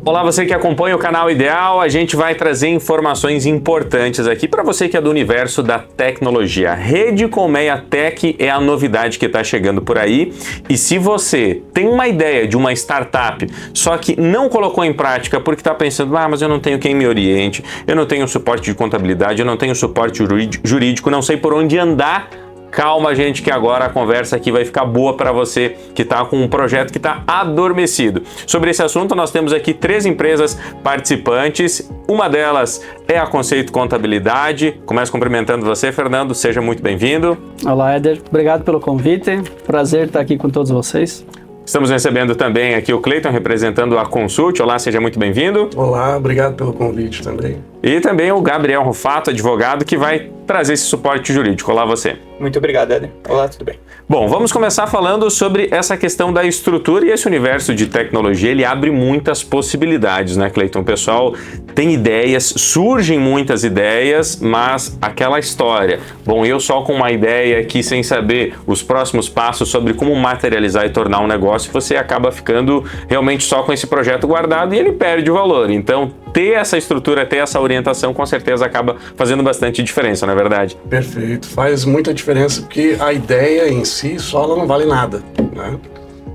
Olá, você que acompanha o canal Ideal, a gente vai trazer informações importantes aqui para você que é do universo da tecnologia. A Rede Colmeia Tech é a novidade que está chegando por aí, e se você tem uma ideia de uma startup, só que não colocou em prática porque está pensando, mas eu não tenho quem me oriente, eu não tenho suporte de contabilidade, eu não tenho suporte jurídico, não sei por onde andar. Calma, gente, que agora a conversa aqui vai ficar boa para você que está com um projeto que está adormecido. Sobre esse assunto, nós temos aqui 3 empresas participantes. Uma delas é a Conceito Contabilidade. Começo cumprimentando você, Fernando. Seja muito bem-vindo. Olá, Éder. Obrigado pelo convite. Prazer estar aqui com todos vocês. Estamos recebendo também aqui o Cleiton, representando a Consult. Olá, seja muito bem-vindo. Olá, obrigado pelo convite também. E também o Gabriel Rufato, advogado, que vai trazer esse suporte jurídico. Olá, você. Muito obrigado, Éder. Olá, tudo bem? Bom, vamos começar falando sobre essa questão da estrutura, e esse universo de tecnologia, ele abre muitas possibilidades, né, Cleiton? O pessoal tem ideias, surgem muitas ideias, mas aquela história, bom, eu só com uma ideia aqui sem saber os próximos passos sobre como materializar e tornar um negócio, você acaba ficando realmente só com esse projeto guardado e ele perde o valor. Então, ter essa estrutura, ter essa orientação, com certeza acaba fazendo bastante diferença, não é verdade? Perfeito, faz muita diferença, porque a ideia em si só ela não vale nada, né?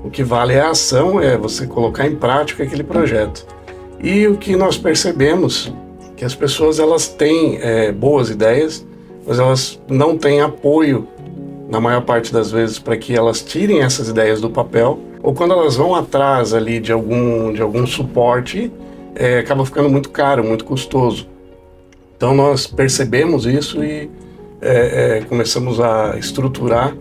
O que vale é a ação, é você colocar em prática aquele projeto. E o que nós percebemos, que as pessoas elas têm boas ideias, mas elas não têm apoio, na maior parte das vezes, para que elas tirem essas ideias do papel, ou quando elas vão atrás ali de algum suporte, acaba ficando muito caro, muito custoso. Então nós percebemos isso e começamos a estruturar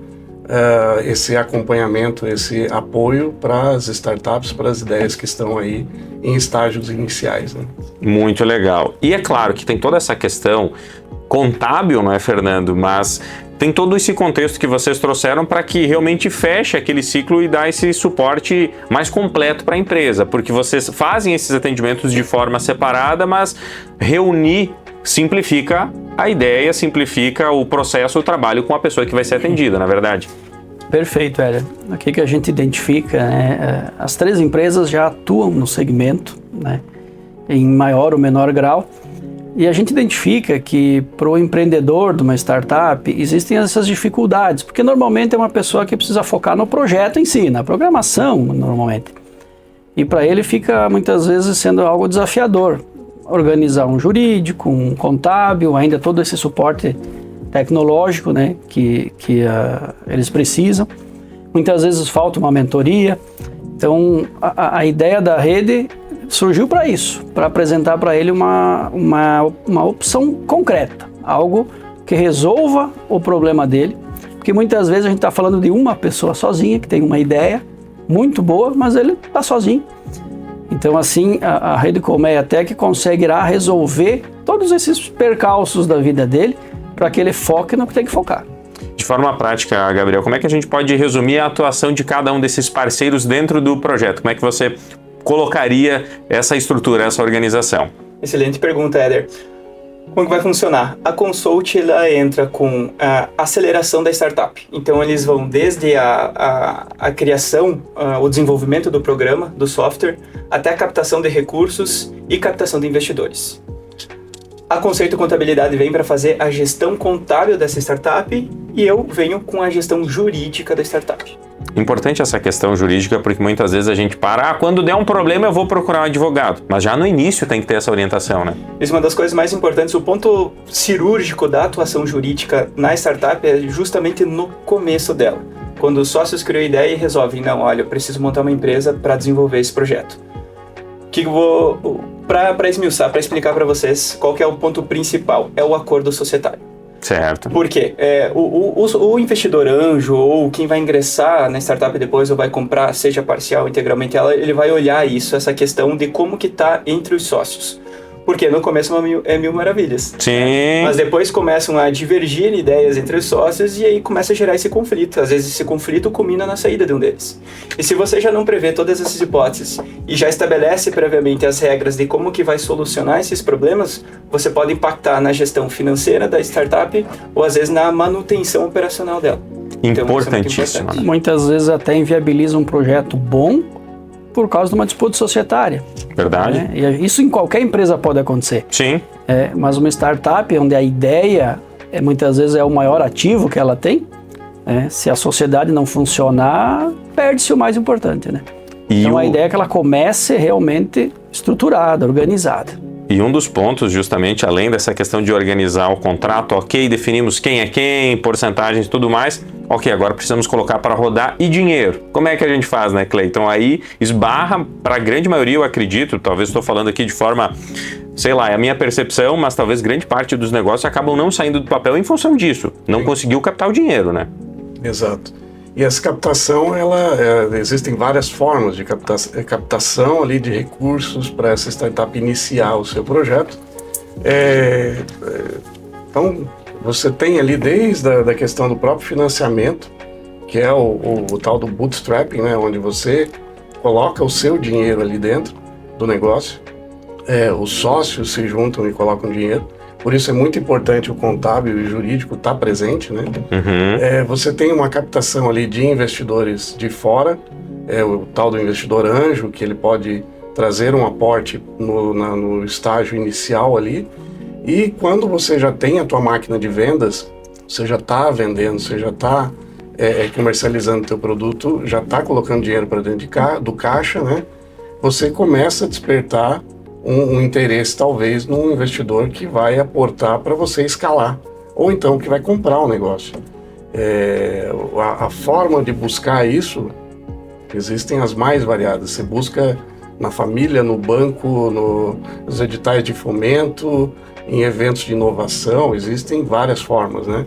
esse acompanhamento, esse apoio para as startups, para as ideias que estão aí em estágios iniciais, né? Muito legal. E é claro que tem toda essa questão contábil, não é, Fernando? Mas tem todo esse contexto que vocês trouxeram para que realmente feche aquele ciclo e dá esse suporte mais completo para a empresa, porque vocês fazem esses atendimentos de forma separada, mas reunir simplifica a ideia, simplifica o processo, o trabalho com a pessoa que vai ser atendida, na verdade. Perfeito, Éder. Aqui que a gente identifica, né, as 3 empresas já atuam no segmento, né, em maior ou menor grau, e a gente identifica que para o empreendedor de uma startup existem essas dificuldades, porque normalmente é uma pessoa que precisa focar no projeto em si, na programação normalmente. E para ele fica muitas vezes sendo algo desafiador, organizar um jurídico, um contábil, ainda todo esse suporte tecnológico, né, que eles precisam. Muitas vezes falta uma mentoria. Então a ideia da rede surgiu para isso, para apresentar para ele uma opção concreta, algo que resolva o problema dele, porque muitas vezes a gente está falando de uma pessoa sozinha que tem uma ideia muito boa, mas ele está sozinho. Então assim a Rede Colmeia Tech conseguirá resolver todos esses percalços da vida dele para que ele foque no que tem que focar. De forma prática, Gabriel, como é que a gente pode resumir a atuação de cada um desses parceiros dentro do projeto? Como é que você colocaria essa estrutura, essa organização? Excelente pergunta, Éder. Como que vai funcionar? A Consult ela entra com a aceleração da startup. Então eles vão desde a criação, o desenvolvimento do programa, do software, até a captação de recursos e captação de investidores. A Conceito Contabilidade vem para fazer a gestão contábil dessa startup e eu venho com a gestão jurídica da startup. Importante essa questão jurídica, porque muitas vezes a gente para, quando der um problema eu vou procurar um advogado, mas já no início tem que ter essa orientação, né? Isso é uma das coisas mais importantes, o ponto cirúrgico da atuação jurídica na startup é justamente no começo dela, quando os sócios criam a ideia e resolvem, não, olha, eu preciso montar uma empresa para desenvolver esse projeto. Que eu vou, para esmiuçar, para explicar para vocês qual que é o ponto principal, é o acordo societário. Certo. Por quê? O investidor anjo ou quem vai ingressar na startup depois ou vai comprar, seja parcial ou integralmente ela, ele vai olhar isso, essa questão de como que está entre os sócios. Porque no começo é mil maravilhas. Sim. Mas depois começam a divergir ideias entre os sócios e aí começa a gerar esse conflito. Às vezes esse conflito culmina na saída de um deles. E se você já não prevê todas essas hipóteses e já estabelece previamente as regras de como que vai solucionar esses problemas, você pode impactar na gestão financeira da startup ou às vezes na manutenção operacional dela. Importantíssimo. Então, muitas vezes até inviabiliza um projeto bom por causa de uma disputa societária. Verdade. Né? E isso em qualquer empresa pode acontecer. Sim. Mas uma startup onde a ideia muitas vezes é o maior ativo que ela tem, se a sociedade não funcionar, perde-se o mais importante, né? Então a ideia é que ela comece realmente estruturada, organizada. E um dos pontos, justamente, além dessa questão de organizar o contrato, ok, definimos quem é quem, porcentagens e tudo mais, ok, agora precisamos colocar para rodar e dinheiro. Como é que a gente faz, né, Cleiton? Aí esbarra, para a grande maioria, eu acredito, talvez estou falando aqui de forma, sei lá, é a minha percepção, mas talvez grande parte dos negócios acabam não saindo do papel em função disso. Não conseguiu captar o dinheiro, né? Exato. E essa captação, existem várias formas de captação ali de recursos para essa startup iniciar o seu projeto. Então, você tem ali desde a questão do próprio financiamento, que é o tal do bootstrapping, né, onde você coloca o seu dinheiro ali dentro do negócio. Os sócios se juntam e colocam dinheiro. Por isso é muito importante o contábil e o jurídico estar presente, né? Uhum. Você tem uma captação ali de investidores de fora, o tal do investidor anjo, que ele pode trazer um aporte no estágio inicial ali. E quando você já tem a tua máquina de vendas, você já está vendendo, você já está comercializando o teu produto, já está colocando dinheiro para dentro do caixa, né? Você começa a despertar um interesse talvez num investidor que vai aportar para você escalar, ou então que vai comprar o negócio. A forma de buscar isso, existem as mais variadas. Você busca na família, no banco, nos editais de fomento, em eventos de inovação, existem várias formas, né?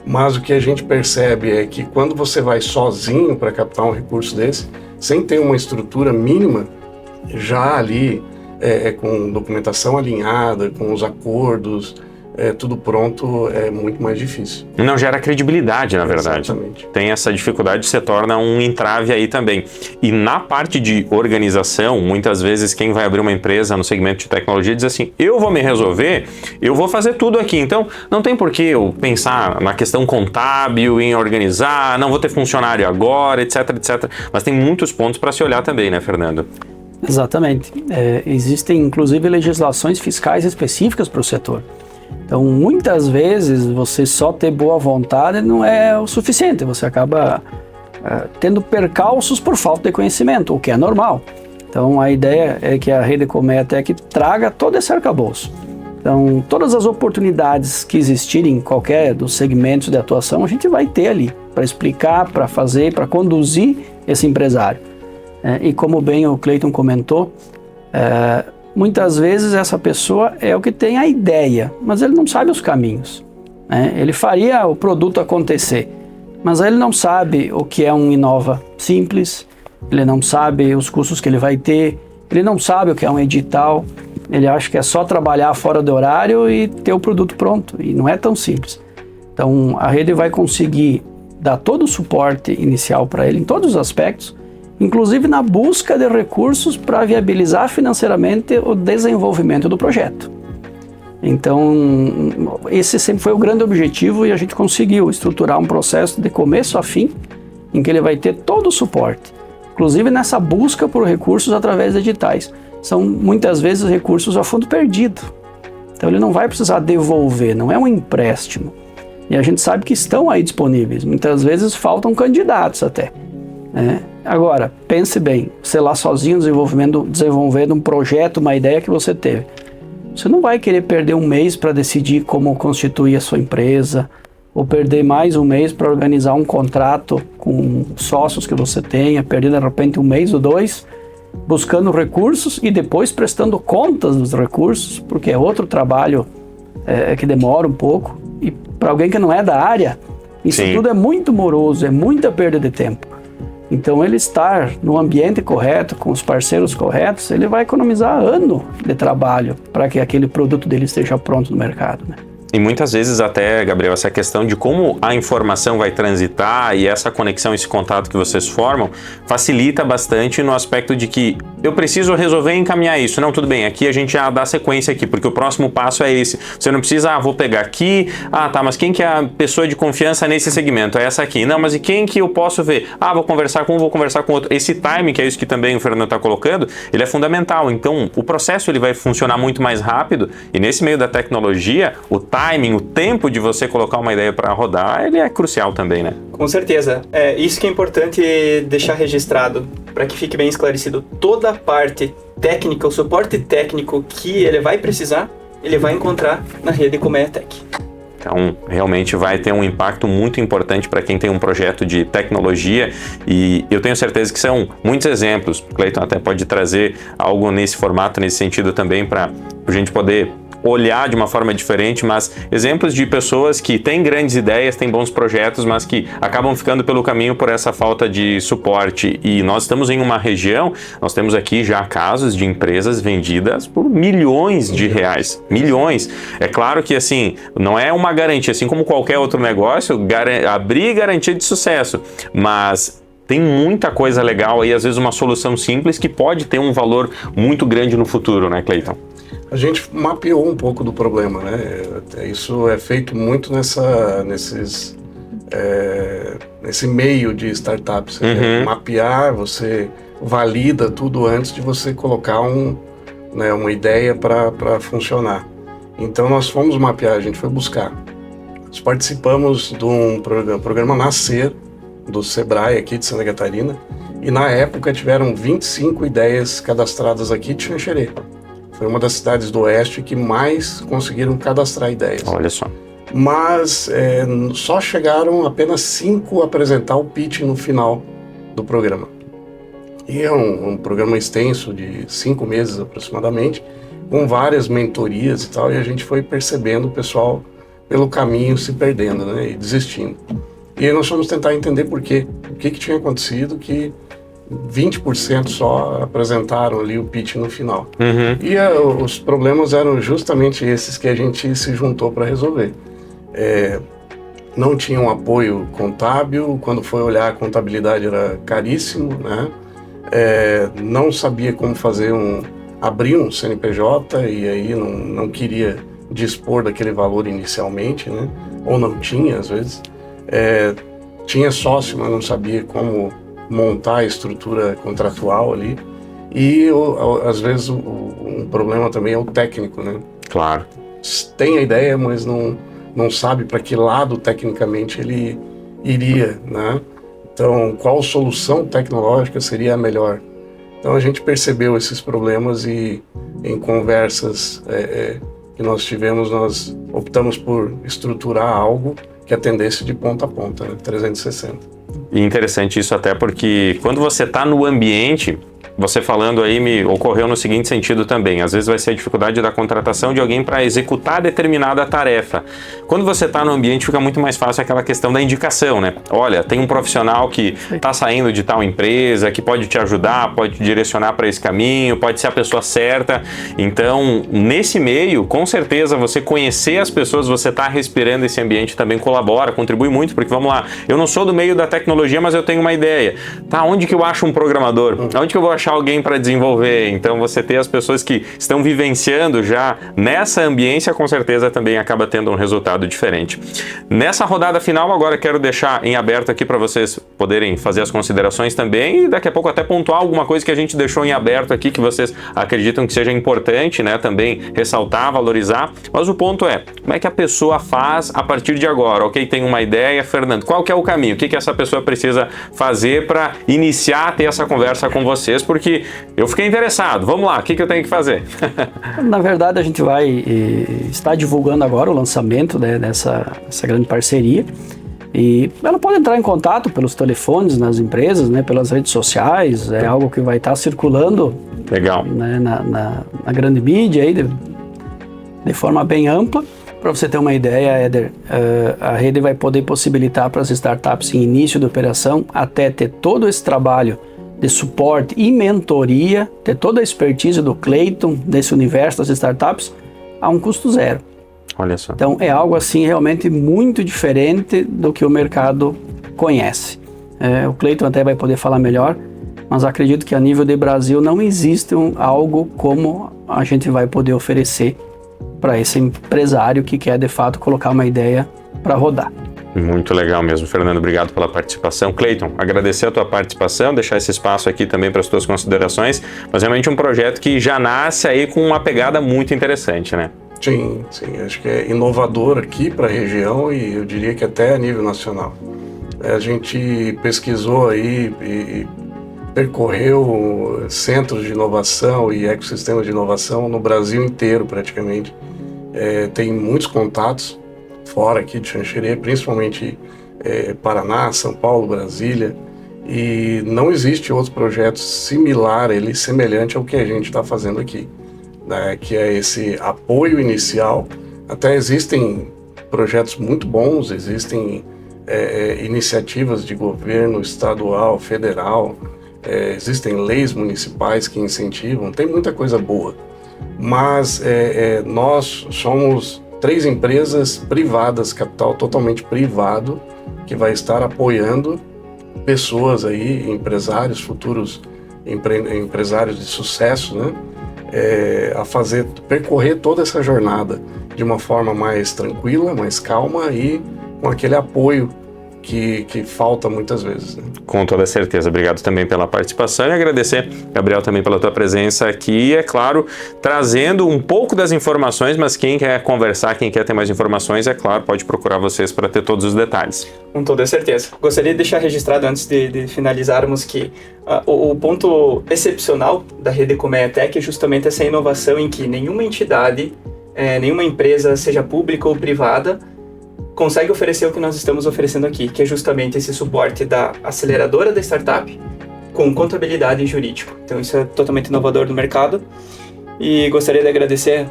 Mas o que a gente percebe é que quando você vai sozinho para captar um recurso desse, sem ter uma estrutura mínima, já ali com documentação alinhada, com os acordos, tudo pronto, é muito mais difícil. Não gera credibilidade, na verdade. Exatamente. Tem essa dificuldade, se torna um entrave aí também. E na parte de organização, muitas vezes quem vai abrir uma empresa no segmento de tecnologia diz assim, eu vou me resolver, eu vou fazer tudo aqui. Então, não tem por que eu pensar na questão contábil, em organizar, não vou ter funcionário agora, etc, etc. Mas tem muitos pontos para se olhar também, né, Fernando? Exatamente. Existem, inclusive, legislações fiscais específicas para o setor. Então, muitas vezes, você só ter boa vontade não é o suficiente. Você acaba tendo percalços por falta de conhecimento, o que é normal. Então, a ideia é que a Rede Comeatec traga todo esse arcabouço. Então, todas as oportunidades que existirem em qualquer dos segmentos de atuação, a gente vai ter ali para explicar, para fazer, para conduzir esse empresário. E como bem o Cleiton comentou, muitas vezes essa pessoa é o que tem a ideia, mas ele não sabe os caminhos. Ele faria o produto acontecer, mas ele não sabe o que é um Inova simples, ele não sabe os custos que ele vai ter, ele não sabe o que é um edital, ele acha que é só trabalhar fora do horário e ter o produto pronto, e não é tão simples. Então a rede vai conseguir dar todo o suporte inicial para ele em todos os aspectos, inclusive na busca de recursos para viabilizar financeiramente o desenvolvimento do projeto. Então, esse sempre foi o grande objetivo e a gente conseguiu estruturar um processo de começo a fim, em que ele vai ter todo o suporte, inclusive nessa busca por recursos através de editais. São muitas vezes recursos a fundo perdido. Então ele não vai precisar devolver, não é um empréstimo. E a gente sabe que estão aí disponíveis, muitas vezes faltam candidatos até. Agora, pense bem, você lá sozinho desenvolvendo um projeto, uma ideia que você teve. Você não vai querer perder um mês para decidir como constituir a sua empresa, ou perder mais um mês para organizar um contrato com sócios que você tenha, perder de repente um mês ou dois, buscando recursos e depois prestando contas dos recursos, porque é outro trabalho que demora um pouco. E para alguém que não é da área, isso Sim. tudo é muito moroso, é muita perda de tempo. Então ele estar no ambiente correto, com os parceiros corretos, ele vai economizar ano de trabalho para que aquele produto dele esteja pronto no mercado, né? E muitas vezes até, Gabriel, essa questão de como a informação vai transitar e essa conexão, esse contato que vocês formam, facilita bastante no aspecto de que eu preciso resolver e encaminhar isso. Não, tudo bem, aqui a gente já dá sequência aqui, porque o próximo passo é esse. Você não precisa, vou pegar aqui, tá, mas quem que é a pessoa de confiança nesse segmento? É essa aqui. Não, mas e quem que eu posso ver? Vou conversar com um, vou conversar com outro. Esse timing, que é isso que também o Fernando está colocando, ele é fundamental. Então, o processo ele vai funcionar muito mais rápido e nesse meio da tecnologia, o timing, o tempo de você colocar uma ideia para rodar, ele é crucial também, né? Com certeza. Isso que é importante deixar registrado, para que fique bem esclarecido. Toda a parte técnica, o suporte técnico que ele vai precisar, ele vai encontrar na rede Colmeia Tech. Então, realmente vai ter um impacto muito importante para quem tem um projeto de tecnologia e eu tenho certeza que são muitos exemplos. O Cleiton até pode trazer algo nesse formato, nesse sentido também, para a gente poder olhar de uma forma diferente, mas exemplos de pessoas que têm grandes ideias, têm bons projetos, mas que acabam ficando pelo caminho por essa falta de suporte. E nós estamos em uma região, nós temos aqui já casos de empresas vendidas por milhões de reais. Milhões. É claro que, assim, não é uma garantia, assim como qualquer outro negócio, abrir garantia de sucesso, mas tem muita coisa legal aí, às vezes uma solução simples que pode ter um valor muito grande no futuro, né, Cleiton? A gente mapeou um pouco do problema, né? Isso é feito muito nesse meio de startups. Mapear, você valida tudo antes de você colocar uma ideia para funcionar. Então nós fomos mapear, a gente foi buscar. Nós participamos de um programa Nascer, do Sebrae aqui de Santa Catarina, e na época tiveram 25 ideias cadastradas aqui de Xanxerê. Foi uma das cidades do Oeste que mais conseguiram cadastrar ideias. Olha só. Mas só chegaram apenas 5 a apresentar o pitch no final do programa. E é um programa extenso de 5 meses aproximadamente, com várias mentorias e tal, e a gente foi percebendo o pessoal pelo caminho se perdendo, né, e desistindo. E aí nós fomos tentar entender por quê. O que tinha acontecido que 20% só apresentaram ali o pitch no final. E os problemas eram justamente esses que a gente se juntou para resolver. Não tinha um apoio contábil, quando foi olhar a contabilidade era caríssimo, né? Não sabia como abrir um CNPJ e aí não queria dispor daquele valor inicialmente, né? Ou não tinha, às vezes. Tinha sócio, mas não sabia como montar a estrutura contratual ali. E às vezes um problema também é o técnico, né? Claro. Tem a ideia, mas não sabe para que lado tecnicamente ele iria, né? Então, qual solução tecnológica seria a melhor? Então a gente percebeu esses problemas e em conversas que nós tivemos, nós optamos por estruturar algo que atendesse de ponta a ponta, né? 360. E interessante isso até porque quando você está no ambiente, você falando aí me ocorreu no seguinte sentido também, às vezes vai ser a dificuldade da contratação de alguém para executar determinada tarefa. Quando você está no ambiente fica muito mais fácil aquela questão da indicação, né? Olha, tem um profissional que está saindo de tal empresa, que pode te ajudar, pode te direcionar para esse caminho, pode ser a pessoa certa. Então, nesse meio, com certeza você conhecer as pessoas, você está respirando esse ambiente também colabora, contribui muito, porque vamos lá, eu não sou do meio da tecnologia, mas eu tenho uma ideia. Tá, onde que eu acho um programador? Onde que eu vou achar alguém para desenvolver? Então você ter as pessoas que estão vivenciando já nessa ambiência, com certeza também acaba tendo um resultado diferente. Nessa rodada final, agora quero deixar em aberto aqui para vocês poderem fazer as considerações também e daqui a pouco até pontuar alguma coisa que a gente deixou em aberto aqui que vocês acreditam que seja importante, né? Também ressaltar, valorizar. Mas o ponto é, como é que a pessoa faz a partir de agora? Ok, tem uma ideia, Fernando, qual que é o caminho? O que essa pessoa precisa fazer para iniciar a ter essa conversa com vocês? Porque eu fiquei interessado. Vamos lá, o que eu tenho que fazer? Na verdade, a gente vai estar divulgando agora o lançamento, né, dessa grande parceria. E ela pode entrar em contato pelos telefones nas empresas, né, pelas redes sociais. É algo que vai estar circulando. Legal. Né, na grande mídia aí, de forma bem ampla. Para você ter uma ideia, Éder, a rede vai poder possibilitar para as startups em início de operação até ter todo esse trabalho de suporte e mentoria, ter toda a expertise do Cleiton, desse universo das startups, a um custo zero. Olha só. Então é algo assim realmente muito diferente do que o mercado conhece. O Cleiton até vai poder falar melhor, mas acredito que a nível de Brasil não existe algo como a gente vai poder oferecer para esse empresário que quer de fato colocar uma ideia para rodar. Muito legal mesmo, Fernando, obrigado pela participação. Cleiton, agradecer a tua participação, deixar esse espaço aqui também para as tuas considerações, mas realmente um projeto que já nasce aí com uma pegada muito interessante, né? Sim, acho que é inovador aqui para a região e eu diria que até a nível nacional. A gente pesquisou aí e percorreu centros de inovação e ecossistemas de inovação no Brasil inteiro praticamente. Tem muitos contatos fora aqui de Xanxerê, principalmente Paraná, São Paulo, Brasília, e não existe outro projeto similar, semelhante ao que a gente está fazendo aqui, né, que é esse apoio inicial. Até existem projetos muito bons, existem iniciativas de governo estadual, federal, existem leis municipais que incentivam, tem muita coisa boa, mas nós somos 3 empresas privadas, capital totalmente privado, que vai estar apoiando pessoas aí, empresários, futuros empresários de sucesso, né? Percorrer toda essa jornada de uma forma mais tranquila, mais calma e com aquele apoio que falta muitas vezes, né? Com toda certeza. Obrigado também pela participação e agradecer, Gabriel, também pela tua presença aqui e, é claro, trazendo um pouco das informações, mas quem quer conversar, quem quer ter mais informações, é claro, pode procurar vocês para ter todos os detalhes. Com toda certeza. Gostaria de deixar registrado, antes de finalizarmos, que o ponto excepcional da Rede Colmeia Tech é justamente essa inovação em que nenhuma entidade, nenhuma empresa, seja pública ou privada, consegue oferecer o que nós estamos oferecendo aqui, que é justamente esse suporte da aceleradora da startup com contabilidade e jurídico. Então isso é totalmente inovador no mercado e gostaria de agradecer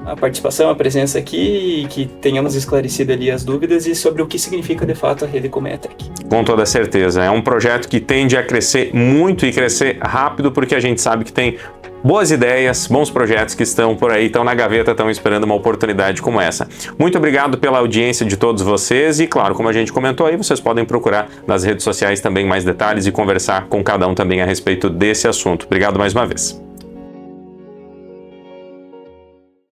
a participação, a presença aqui e que tenhamos esclarecido ali as dúvidas e sobre o que significa de fato a Rede Colmeia Tech. Com toda certeza, é um projeto que tende a crescer muito e crescer rápido porque a gente sabe que tem boas ideias, bons projetos que estão por aí, estão na gaveta, estão esperando uma oportunidade como essa. Muito obrigado pela audiência de todos vocês e, claro, como a gente comentou aí, vocês podem procurar nas redes sociais também mais detalhes e conversar com cada um também a respeito desse assunto. Obrigado mais uma vez.